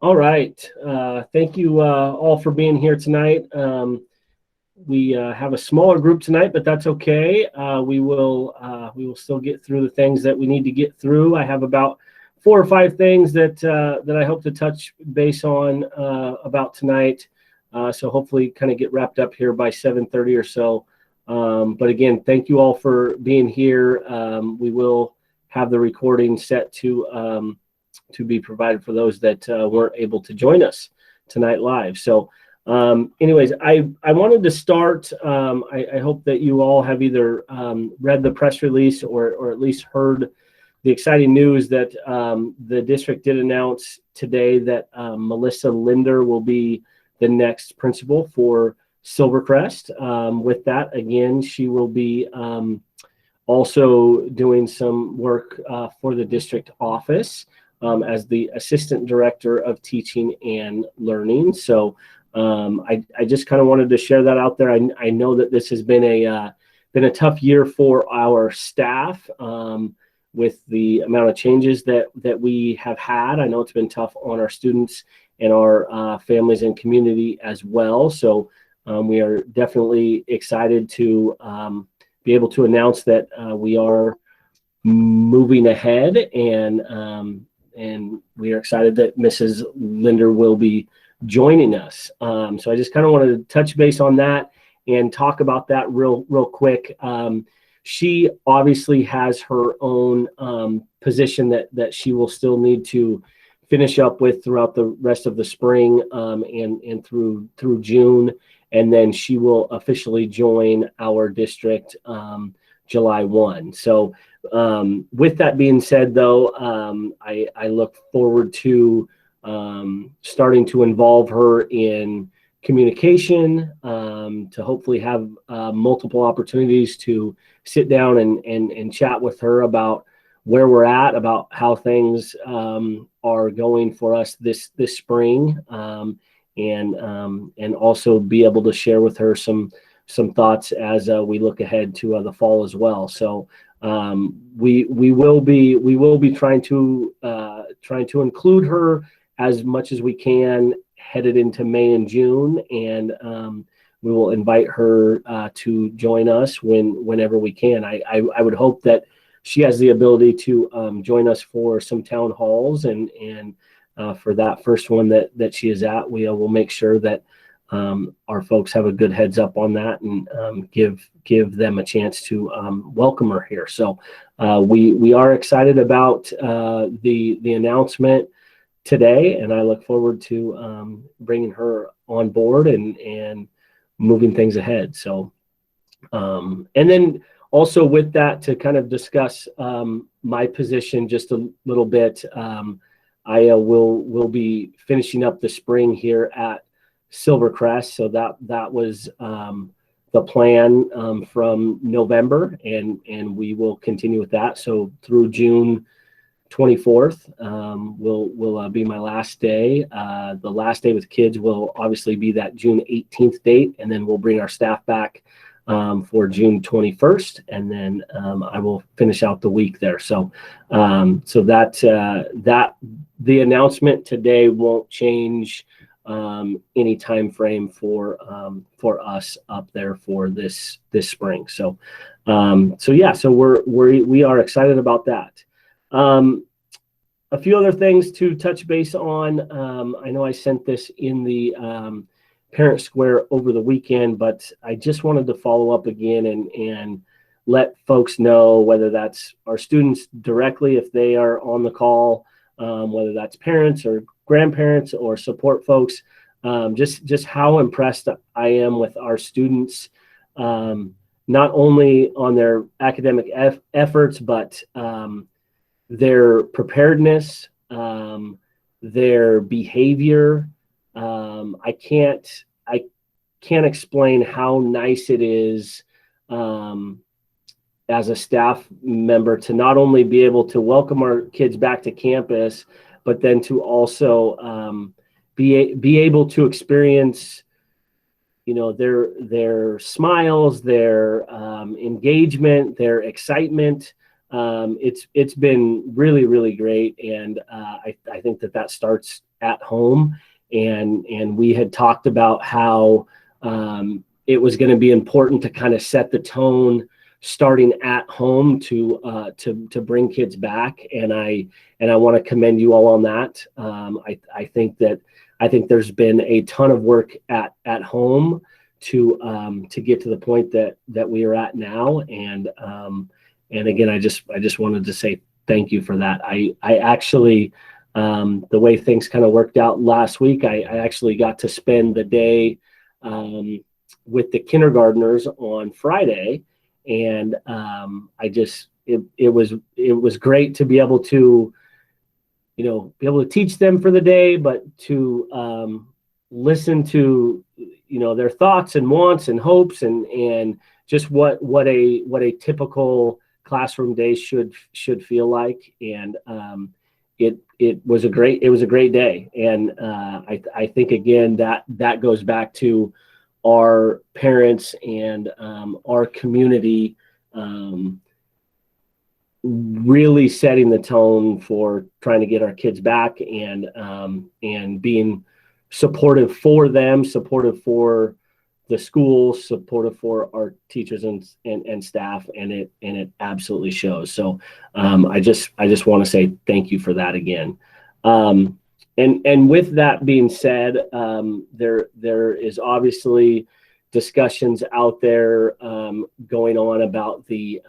All right. Thank you all for being here tonight. We have a smaller group tonight, but that's okay. We will still get through the things that we need to get through. I have about 4 or 5 things that I hope to touch base on about tonight. So hopefully, kind of get wrapped up here by 7:30 or so. But again, thank you all for being here. We will have the recording set to be provided for those that weren't able to join us tonight live. So anyways, I wanted to start. I hope that you all have either read the press release or at least heard the exciting news that the district did announce today that Melissa Linder will be the next principal for Silvercrest. With that, again, she will be also doing some work for the district office as the Assistant Director of Teaching and Learning. So I just kind of wanted to share that out there. I know that this has been a tough year for our staff with the amount of changes that we have had. I know it's been tough on our students and our families and community as well. So we are definitely excited to be able to announce that we are moving ahead, and we are excited that Mrs. Linder will be joining us. So I just kind of wanted to touch base on that and talk about that real quick. She obviously has her own position that she will still need to finish up with throughout the rest of the spring and through June, and then she will officially join our district July 1. So with that being said, though, I look forward to starting to involve her in communication, to hopefully have multiple opportunities to sit down and chat with her about where we're at, about how things are going for us this spring, and also be able to share with her some thoughts as we look ahead to the fall as well. So we will be trying to include her as much as we can headed into May and June, and we will invite her to join us whenever we can. I would hope that she has the ability to join us for some town halls, and for that first one that she is at, we will make sure that our folks have a good heads up on that, and give them a chance to welcome her here. So we are excited about the announcement today, and I look forward to bringing her on board and moving things ahead. So and then also with that, to kind of discuss my position just a little bit, I will be finishing up the spring here at Silvercrest. So that was the plan from November, and we will continue with that. So through June 24th will be my last day. The last day with kids will obviously be that June 18th date, and then we'll bring our staff back for June 21st, and then I will finish out the week there. So that the announcement today won't change any time frame for us up there for this spring. So we are excited about that. A few other things to touch base on. I know I sent this in the Parent Square over the weekend, but I just wanted to follow up again and let folks know, whether that's our students directly if they are on the call, whether that's parents or grandparents or support folks, just how impressed I am with our students, not only on their academic efforts, but their preparedness, their behavior. I can't explain how nice it is as a staff member to not only be able to welcome our kids back to campus, but then to also be able to experience, their smiles, their engagement, their excitement, it's been really, really great. And I think that starts at home. And we had talked about how it was going to be important to kind of set the tone starting at home to bring kids back. And I want to commend you all on that. I think there's been a ton of work at home to get to the point that we are at now. And again, I just wanted to say thank you for that. I actually, the way things kind of worked out last week, I actually got to spend the day with the kindergartners on Friday, and it was great to be able to, teach them for the day, but to listen to their thoughts and wants and hopes and just what a typical classroom day should feel like. And it was a great day. And I think again that goes back to our parents and our community really setting the tone for trying to get our kids back and being supportive for them, supportive for the school, supportive for our teachers and staff, and it absolutely shows. So I just want to say thank you for that again. And with that being said, there is obviously discussions out there going on about the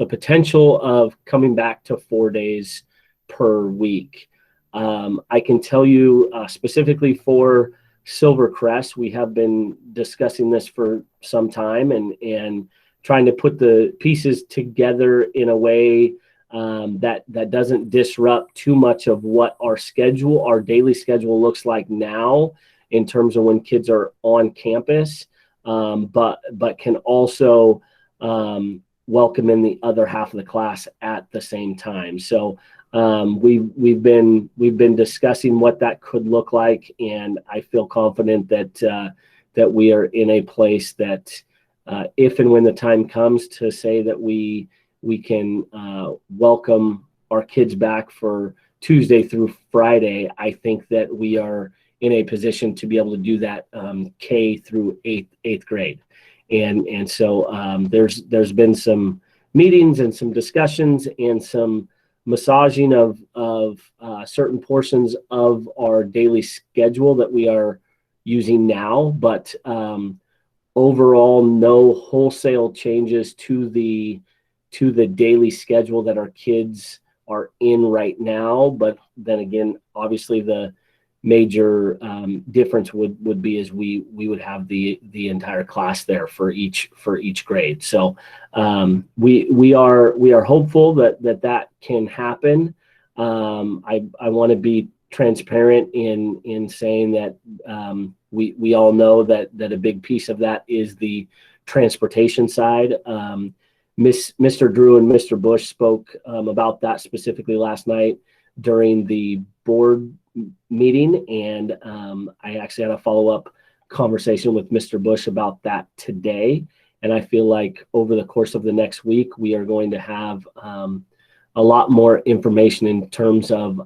potential of coming back to 4 days per week. I can tell you specifically for Silver Crest, we have been discussing this for some time and trying to put the pieces together in a way that doesn't disrupt too much of what our daily schedule looks like now in terms of when kids are on campus, but can also welcome in the other half of the class at the same time. So we've been discussing what that could look like, and I feel confident that we are in a place that if and when the time comes to say that we can welcome our kids back for Tuesday through Friday, I think that we are in a position to be able to do that K through eighth grade. And so there's been some meetings and some discussions and some massaging of certain portions of our daily schedule that we are using now, but overall no wholesale changes to the daily schedule that our kids are in right now. But then again, obviously the major difference would be is we would have the entire class there for each grade. So we are hopeful that can happen. I want to be transparent in saying that we all know that a big piece of that is the transportation side. Mr. Drew and Mr. Bush spoke about that specifically last night during the board meeting, and I actually had a follow-up conversation with Mr. Bush about that today. And I feel like over the course of the next week, we are going to have a lot more information in terms of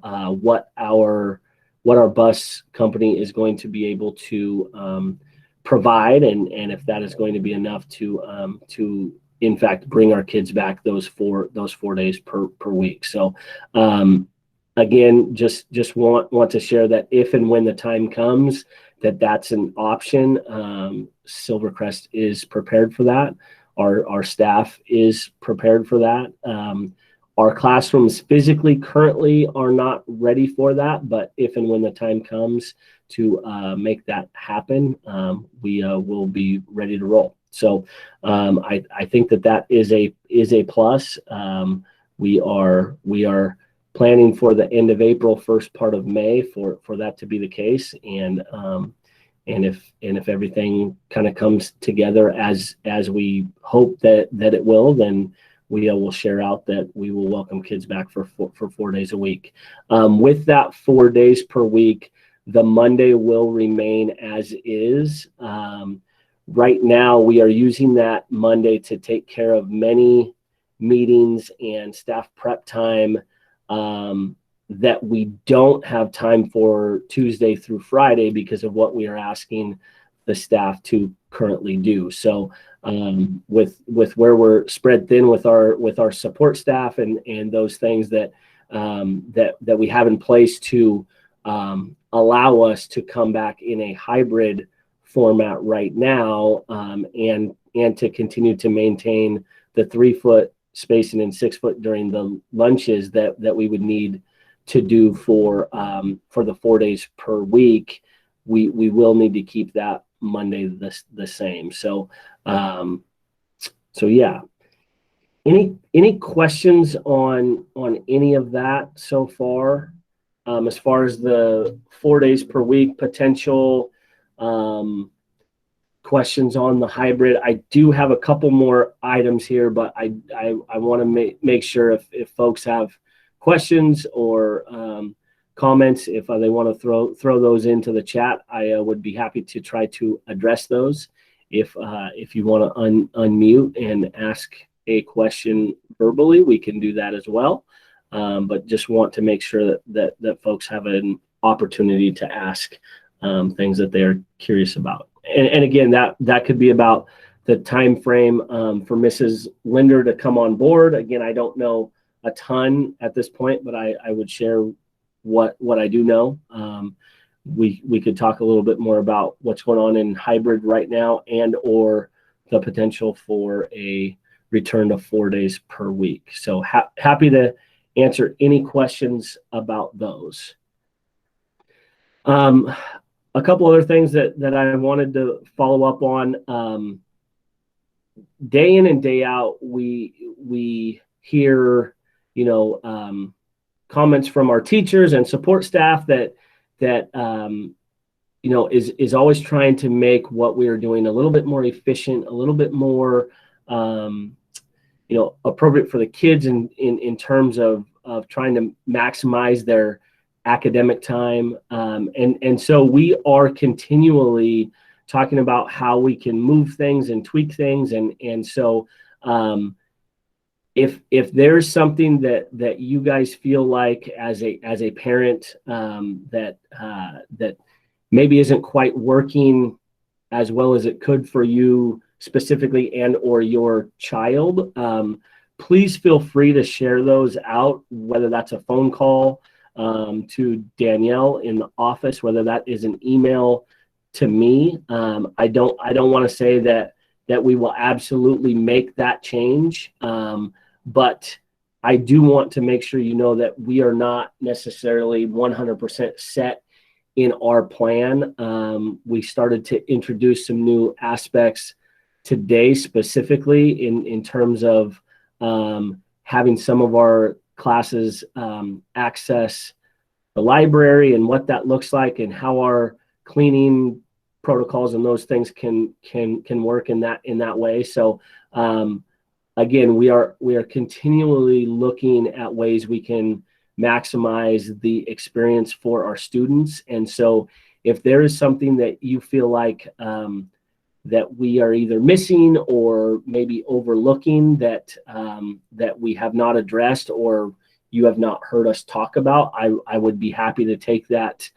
what our bus company is going to be able to provide, and if that is going to be enough to in fact bring our kids back those four days per week. So again, just want to share that if and when the time comes that's an option, Silvercrest is prepared for that. Our staff is prepared for that. Our classrooms physically currently are not ready for that, but if and when the time comes to make that happen, we will be ready to roll. So I think that is a plus. We are planning for the end of April, first part of May for that to be the case, and if everything kind of comes together as we hope that it will, then we will share out that we will welcome kids back for 4 days a week. With that 4 days per week, the Monday will remain as is. Right now, we are using that Monday to take care of many meetings and staff prep time that we don't have time for Tuesday through Friday because of what we are asking the staff to currently do. So with where we're spread thin with our support staff and those things that we have in place to allow us to come back in a hybrid format right now, and to continue to maintain the 3-foot spacing and 6-foot during the lunches that we would need to do for the 4 days per week. We will need to keep that Monday the same. So yeah. Any questions on any of that so far? As far as the 4 days per week potential, questions on the hybrid. I do have a couple more items here, but I want to make sure if folks have questions or comments, if they want to throw those into the chat, I would be happy to try to address those. If you want to unmute and ask a question verbally, we can do that as well. But just want to make sure that folks have an opportunity to ask things that they're curious about. And again, that could be about the time frame for Mrs. Linder to come on board. Again, I don't know a ton at this point, but I would share what I do know. We could talk a little bit more about what's going on in hybrid right now, and or the potential for a return to 4 days per week. So happy to answer any questions about those. A couple other things that I wanted to follow up on. Day in and day out, we hear, comments from our teachers and support staff that is always trying to make what we are doing a little bit more efficient, a little bit more appropriate for the kids in terms of trying to maximize their academic time. And so we are continually talking about how we can move things and tweak things. And so if there's something that you guys feel like as a parent that maybe isn't quite working as well as it could for you specifically and or your child, please feel free to share those out, whether that's a phone call to Danielle in the office, whether that is an email to me. I don't want to say that we will absolutely make that change, but I do want to make sure you know that we are not necessarily 100% set in our plan. We started to introduce some new aspects today, specifically in terms of having some of our classes access the library and what that looks like, and how our cleaning protocols and those things can work in that way. So again, we are continually looking at ways we can maximize the experience for our students. And so if there is something that you feel like that we are either missing or maybe overlooking that we have not addressed or you have not heard us talk about, I would be happy to take that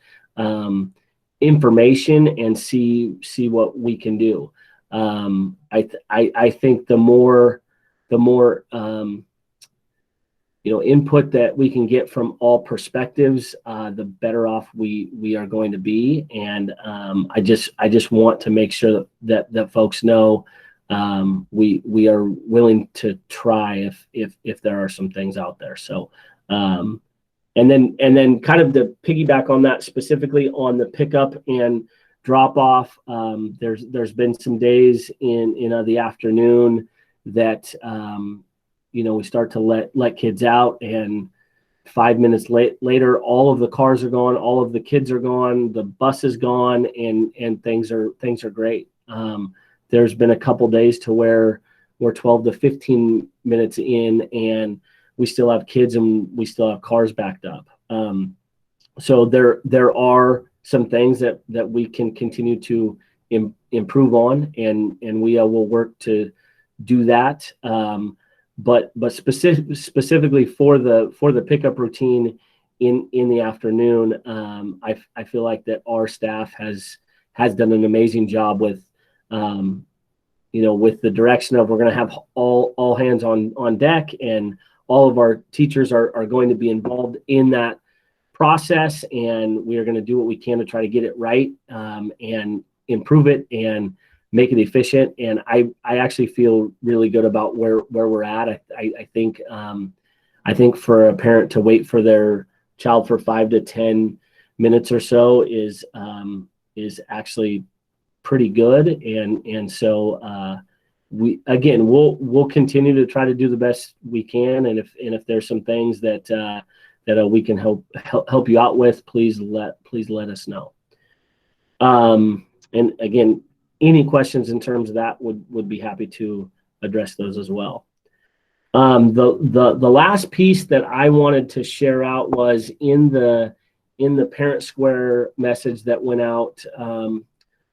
information and see what we can do. I think the more input that we can get from all perspectives, the better off we are going to be. And I just want to make sure that folks know we are willing to try if there are some things out there. So and then kind of to piggyback on that, specifically on the pickup and drop off, there's been some days in the afternoon that we start to let kids out, and 5 minutes later, all of the cars are gone, all of the kids are gone, the bus is gone, and things are great. There's been a couple days to where we're 12 to 15 minutes in, and we still have kids and we still have cars backed up. So there are some things that we can continue to improve on, and we will work to do that. but specifically for the pickup routine in the afternoon, I feel like that our staff has done an amazing job with with the direction of we're going to have all hands on deck, and all of our teachers are going to be involved in that process, and we are going to do what we can to try to get it right, and improve it and make it efficient. And I actually feel really good about where we're at. I think for a parent to wait for their child for 5 to 10 minutes or so is actually pretty good. And so we'll continue to try to do the best we can. And if there's some things that we can help you out with, please let us know. And again, any questions in terms of that would be happy to address those as well. The last piece that I wanted to share out was in the Parent Square message that went out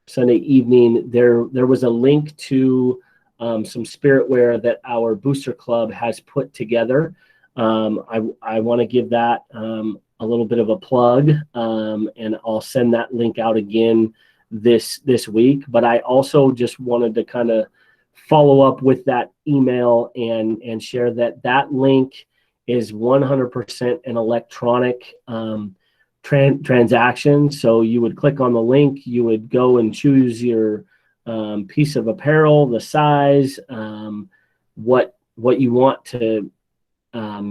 Sunday evening. There was a link to some spiritware that our booster club has put together. I want to give that a little bit of a plug, and I'll send that link out again this week. But I also just wanted to kind of follow up with that email and share that link is 100% an electronic transaction. So you would click on the link, you would go and choose your piece of apparel, the size, what you want to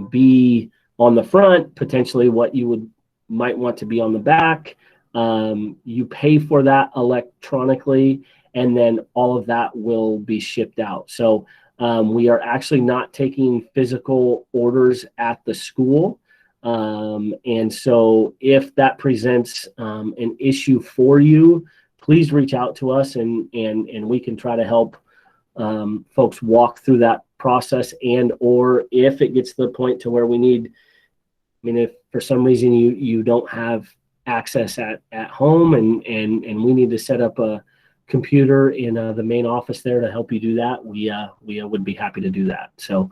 be on the front, potentially what you might want to be on the back. You pay for that electronically, and then all of that will be shipped out. So we are actually not taking physical orders at the school. And so if that presents an issue for you, please reach out to us, and we can try to help folks walk through that process. And or if it gets to the point to where we need, if for some reason you don't have access at home, and we need to set up a computer in the main office there to help you do that, we would be happy to do that. So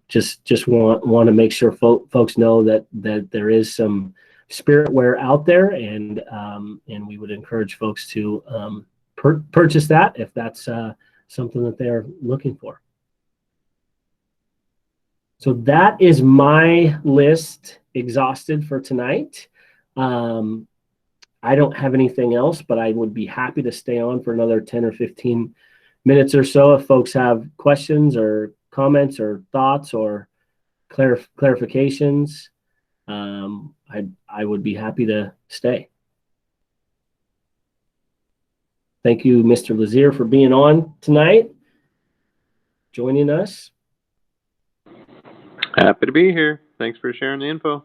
just want to make sure folks know that there is some spiritware out there, and we would encourage folks to purchase that if that's something that they're looking for. So that is my list exhausted for tonight. I don't have anything else, but I would be happy to stay on for another 10 or 15 minutes or so if folks have questions or comments or thoughts or clarifications. I would be happy to stay. Thank you, Mr. Lazier, for being on tonight, joining us. Happy to be here. Thanks for sharing the info.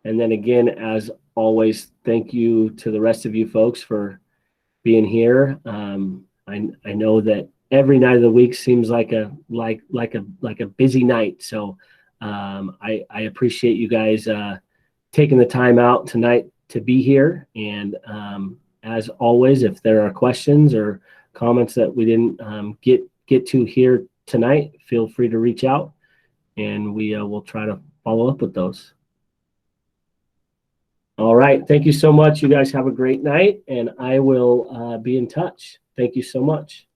And then again, as always, thank you to the rest of you folks for being here. I know that every night of the week seems like a busy night. So I appreciate you guys taking the time out tonight to be here. And as always, if there are questions or comments that we didn't get to here tonight, feel free to reach out, and we will try to follow up with those. All right. Thank you so much. You guys have a great night, and I will be in touch. Thank you so much.